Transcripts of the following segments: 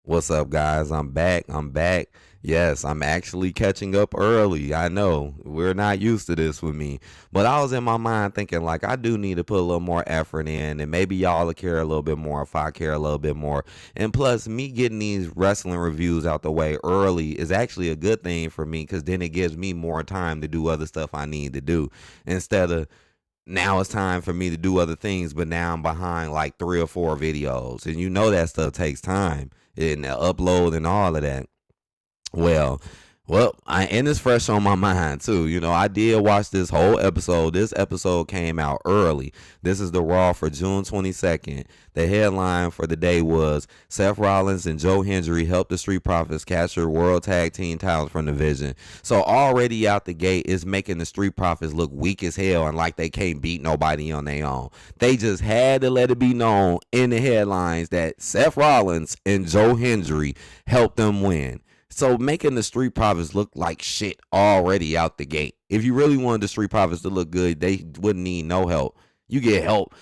What's up, guys? I'm back. Yes, I'm actually catching up early. I know we're not used to this with me, but I was in my mind thinking like I do need to put a little more effort in, and maybe y'all will care a little bit more if I care a little bit more. And plus, me getting these wrestling reviews out the way early is actually a good thing for me because then it gives me more time to do other stuff I need to do instead of now it's time for me to do other things, but now I'm behind like 3 or 4 videos, and you know that stuff takes time and the upload and all of that. Well, and it's fresh on my mind too. You know, I did watch this whole episode. This episode came out early. This is the Raw for June 22nd. The headline for the day was Seth Rollins and Joe Hendry helped the Street Profits capture World Tag Team titles from the Division. So already out the gate is making the Street Profits look weak as hell and like they can't beat nobody on their own. They just had to let it be known in the headlines that Seth Rollins and Joe Hendry helped them win. So making the Street Profits look like shit already out the gate. If you really wanted the Street Profits to look good, they wouldn't need no help. You get help.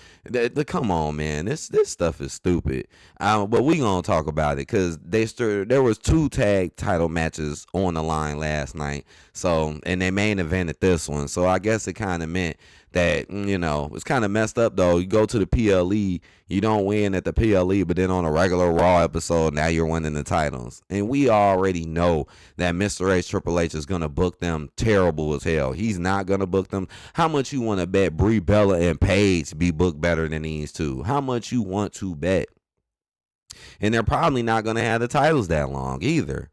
Come on, man. This stuff is stupid. But we gonna talk about it because there was 2 tag title matches on the line last night. So and they main evented this one. So I guess it kind of meant that it's kind of messed up though. You go to the PLE, you don't win at the PLE, but then on a regular Raw episode, now you're winning the titles. And we already know that Mr. H Triple H is gonna book them terrible as hell. He's not gonna book them. How much you want to bet Brie Bella and Paige be booked better than these two? How much you want to bet? And they're probably not gonna have the titles that long either.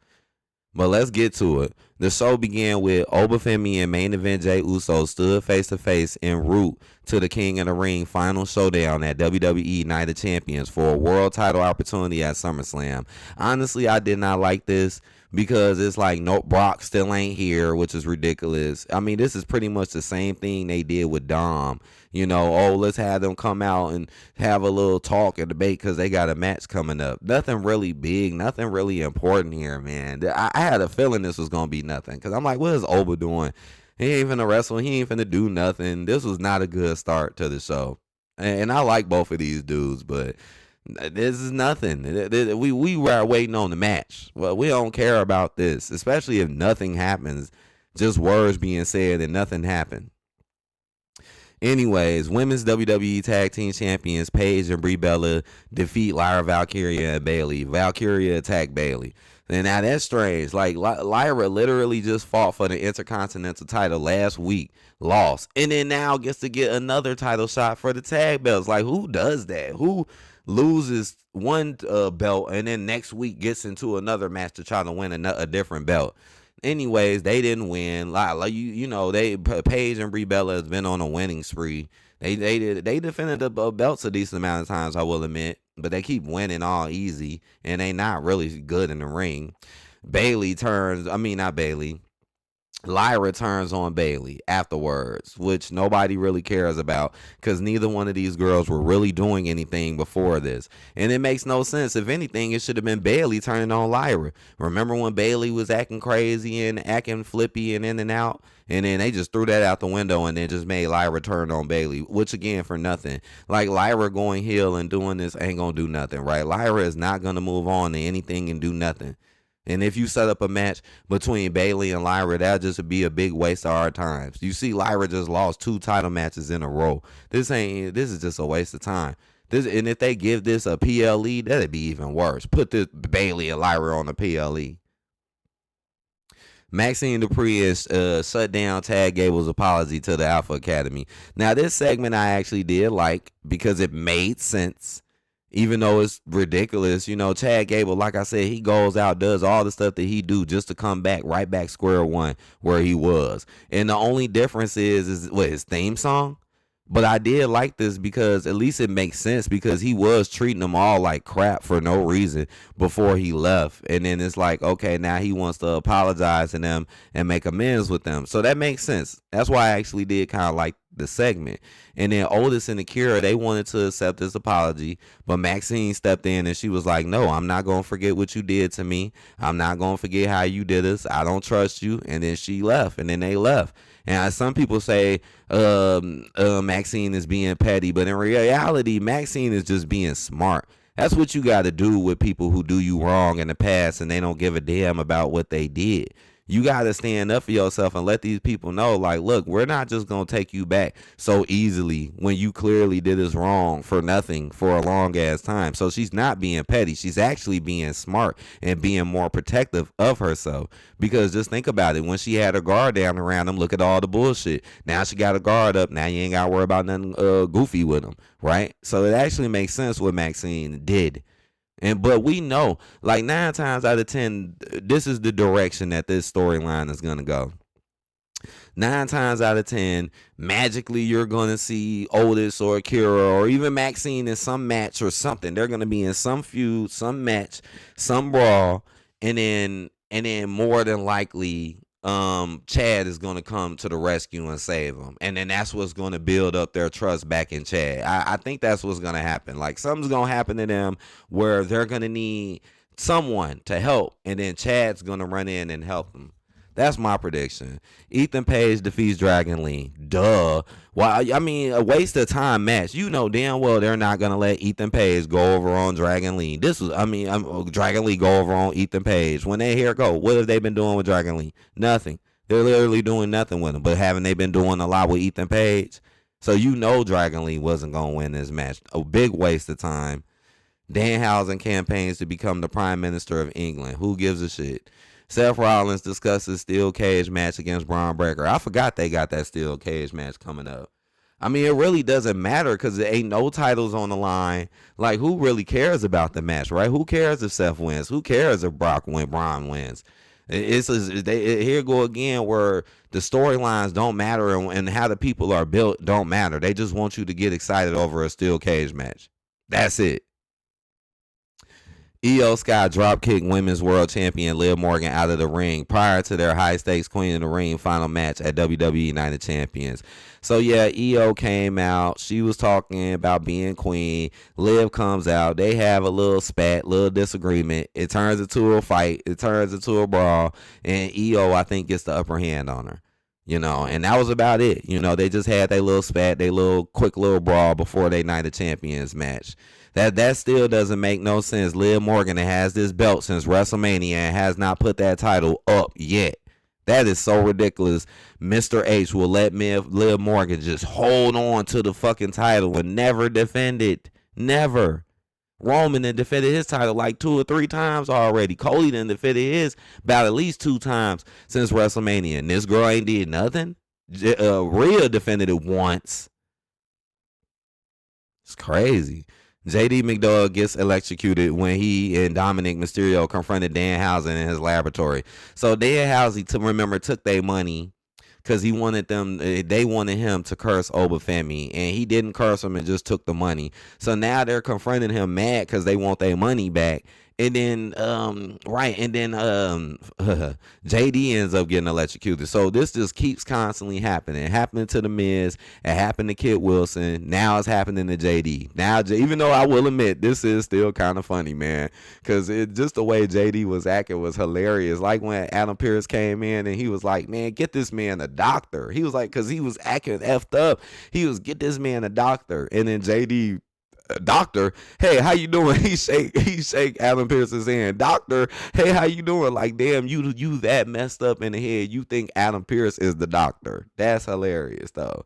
But let's get to it. The show began with Obafemi and main event Jey Uso stood face to face en route to the King of the Ring final showdown at WWE Night of Champions for a world title opportunity at SummerSlam. Honestly, I did not like this because it's like, nope, Brock still ain't here, which is ridiculous. I mean, this is pretty much the same thing they did with Dom. Let's have them come out and have a little talk and debate because they got a match coming up. Nothing really big, nothing really important here, man. I had a feeling this was going to be nothing because I'm like, what is Oba doing? He ain't finna wrestle. He ain't finna do nothing. This was not a good start to the show. And I like both of these dudes, but this is nothing. We were waiting on the match. Well, we don't care about this, especially if nothing happens. Just words being said and nothing happened. Anyways, women's WWE Tag Team Champions Paige and Brie Bella defeat Lyra Valkyria and Bayley. Valkyria attacked Bayley. And now that's strange. Like Lyra literally just fought for the Intercontinental title last week, lost, and then now gets to get another title shot for the tag belts. Like, who does that? Who loses one belt and then next week gets into another match to try to win a different belt? Anyways, they didn't win. Paige and Brie Bella has been on a winning spree. They defended the belts a decent amount of times, I will admit, but they keep winning all easy, and they not really good in the ring. Lyra turns on Bayley afterwards, which nobody really cares about because neither one of these girls were really doing anything before this. And it makes no sense. If anything, it should have been Bayley turning on Lyra. Remember when Bayley was acting crazy and acting flippy and in and out? And then they just threw that out the window and then just made Lyra turn on Bayley, which again, for nothing. Like, Lyra going heel and doing this ain't going to do nothing, right? Lyra is not going to move on to anything and do nothing. And if you set up a match between Bayley and Lyra, that'll just be a big waste of our time. You see, Lyra just lost 2 title matches in a row. This is just a waste of time. And if they give this a PLE, that'd be even worse. Put this Bayley and Lyra on the PLE. Maxine Dupree has shut down Chad Gable's apology to the Alpha Academy. Now, this segment I actually did like because it made sense. Even though it's ridiculous, Chad Gable, like I said, he goes out, does all the stuff that he do just to come back right back square one where he was. And the only difference is his theme song. But I did like this because at least it makes sense because he was treating them all like crap for no reason before he left. And then it's like, okay, now he wants to apologize to them and make amends with them. So that makes sense. That's why I actually did kind of like the segment. And then Otis and Akira, they wanted to accept his apology, but Maxine stepped in and she was like, no, I'm not going to forget what you did to me. I'm not going to forget how you did us. I don't trust you. And then she left, and then they left. And some people say Maxine is being petty, but in reality, Maxine is just being smart. That's what you got to do with people who do you wrong in the past and they don't give a damn about what they did. You got to stand up for yourself and let these people know, like, look, we're not just going to take you back so easily when you clearly did us wrong for nothing for a long ass time. So she's not being petty. She's actually being smart and being more protective of herself. Because just think about it. When she had her guard down around him, look at all the bullshit. Now she got her guard up. Now you ain't got to worry about nothing goofy with him, right? So it actually makes sense what Maxine did. But we know, like 9 times out of 10, this is the direction that this storyline is gonna go. 9 times out of 10, magically you're gonna see Otis or Kira or even Maxine in some match or something. They're gonna be in some feud, some match, some brawl, and then more than likely, Chad is gonna come to the rescue and save them, and then that's what's gonna build up their trust back in Chad. I think that's what's gonna happen. Like something's gonna happen to them where they're gonna need someone to help, and then Chad's gonna run in and help them. That's my prediction. Ethan Page defeats Dragon Lee. Duh. Well, I mean, a waste of time match. You know damn well they're not gonna let Ethan Page go over on Dragon Lee. Dragon Lee go over on Ethan Page. When they hear go, what have they been doing with Dragon Lee? Nothing. They're literally doing nothing with him. But haven't they been doing a lot with Ethan Page? So you know Dragon Lee wasn't gonna win this match. A big waste of time. Danhausen campaigns to become the Prime Minister of England. Who gives a shit? Seth Rollins discusses steel cage match against Braun Breaker. I forgot they got that steel cage match coming up. I mean, it really doesn't matter because there ain't no titles on the line. Like, who really cares about the match, right? Who cares if Seth wins? Who cares if Braun wins? Here go again where the storylines don't matter and how the people are built don't matter. They just want you to get excited over a steel cage match. That's it. Io Sky dropkicked women's world champion Liv Morgan out of the ring prior to their high stakes Queen of the Ring final match at WWE Night of Champions. So yeah, Io came out. She was talking about being queen. Liv comes out. They have a little spat, little disagreement. It turns into a fight. It turns into a brawl. And Io, I think, gets the upper hand on her. And that was about it. They just had their little spat, their little quick little brawl before their Night of Champions match. That still doesn't make no sense. Liv Morgan has this belt since WrestleMania and has not put that title up yet. That is so ridiculous. Mr. H will let Liv Morgan just hold on to the fucking title and never defend it. Never. Roman done defended his title like 2 or 3 times already. Cody done defended his about at least 2 times since WrestleMania. And this girl ain't did nothing. Rhea defended it once. It's crazy. JD McDowell gets electrocuted when he and Dominic Mysterio confronted Danhausen in his laboratory. So Danhausen, to remember, took their money because they wanted him to curse Obafemi, and he didn't curse him and just took the money. So now they're confronting him mad because they want their money back. And then, JD ends up getting electrocuted. So this just keeps constantly happening. It happened to The Miz. It happened to Kit Wilson. Now it's happening to JD. Now, even though I will admit, this is still kind of funny, man. Because just the way JD was acting was hilarious. Like when Adam Pearce came in and he was like, man, get this man a doctor. He was like, because he was acting effed up. He was, get this man a doctor. And then JD, doctor, hey, how you doing? He shake Adam Pearce's hand. Doctor, hey, how you doing? Like, damn, you that messed up in the head. You think Adam Pearce is the doctor? That's hilarious, though.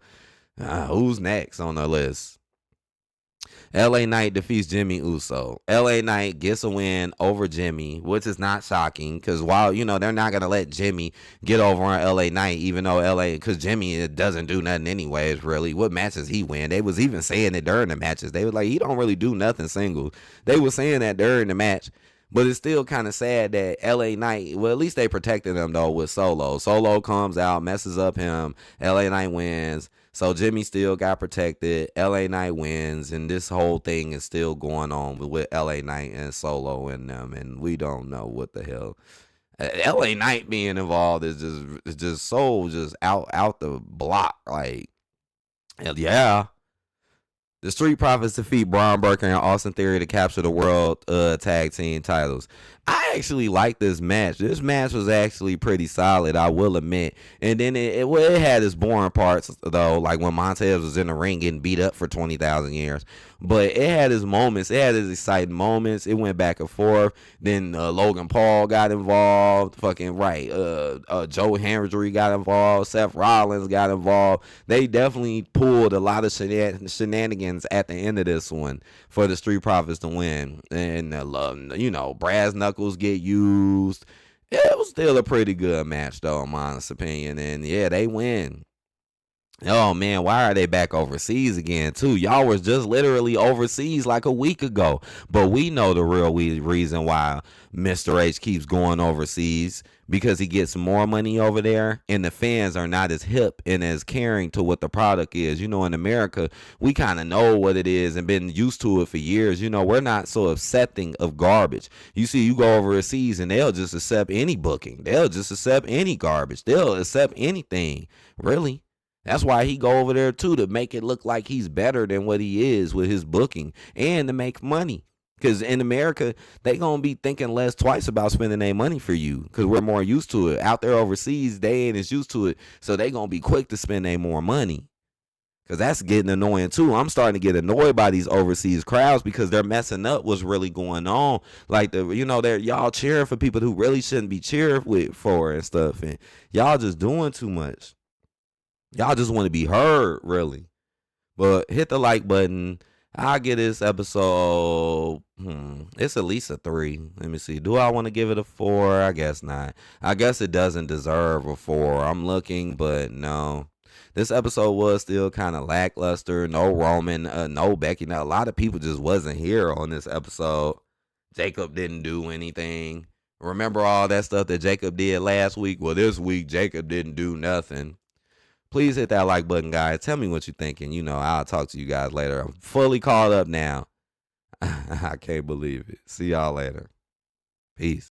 Who's next on the list? LA Knight defeats Jimmy Uso. LA Knight gets a win over Jimmy, which is not shocking because while, they're not going to let Jimmy get over on LA Knight, even though because Jimmy doesn't do nothing anyways, really. What matches he win? They was even saying it during the matches. They were like, he don't really do nothing single. They were saying that during the match. But it's still kind of sad that LA Knight, well, at least they protected him, though, with Solo. Solo comes out, messes up him. LA Knight wins. So Jimmy still got protected. LA Knight wins. And this whole thing is still going on with LA Knight and Solo and them. And we don't know what the hell. LA Knight being involved is just so out the block. Like, hell yeah. The Street Profits defeat Braun Breaker and Austin Theory to capture the world tag team titles. I actually like this match. This match was actually pretty solid, I will admit. And then it had its boring parts though, like when Montez was in the ring getting beat up for 20,000 years. But it had its moments. It had its exciting moments. It went back and forth. Then Logan Paul got involved. Fucking right. Joe Hendry got involved. Seth Rollins got involved. They definitely pulled a lot of shenanigans at the end of this one for the Street Profits to win. And, brass knuckles get used. It was still a pretty good match, though, in my honest opinion. And, yeah, they win. Oh man, why are they back overseas again too? Y'all was just literally overseas like a week ago. But we know the real reason why Mr. H keeps going overseas, because he gets more money over there and the fans are not as hip and as caring to what the product is. In America, we kind of know what it is and been used to it for years. We're not so accepting of garbage. You see, you go overseas and they'll just accept any booking. They'll just accept any garbage. They'll accept anything, really. That's why he go over there too, to make it look like he's better than what he is with his booking and to make money. Because in America, they going to be thinking less twice about spending their money for you because we're more used to it. Out there overseas, they ain't as used to it. So they going to be quick to spend their more money. Because that's getting annoying too. I'm starting to get annoyed by these overseas crowds because they're messing up what's really going on. Like, they're y'all cheering for people who really shouldn't be cheering for and stuff. And y'all just doing too much. Y'all just want to be heard, really. But hit the like button. I'll give this episode, it's at least a 3. Let me see. Do I want to give it a 4? I guess not. I guess it doesn't deserve a 4. I'm looking, but no. This episode was still kind of lackluster. No Roman, no Becky. Now, a lot of people just wasn't here on this episode. Jacob didn't do anything. Remember all that stuff that Jacob did last week? Well, this week, Jacob didn't do nothing. Please hit that like button, guys. Tell me what you're thinking. I'll talk to you guys later. I'm fully caught up now. I can't believe it. See y'all later. Peace.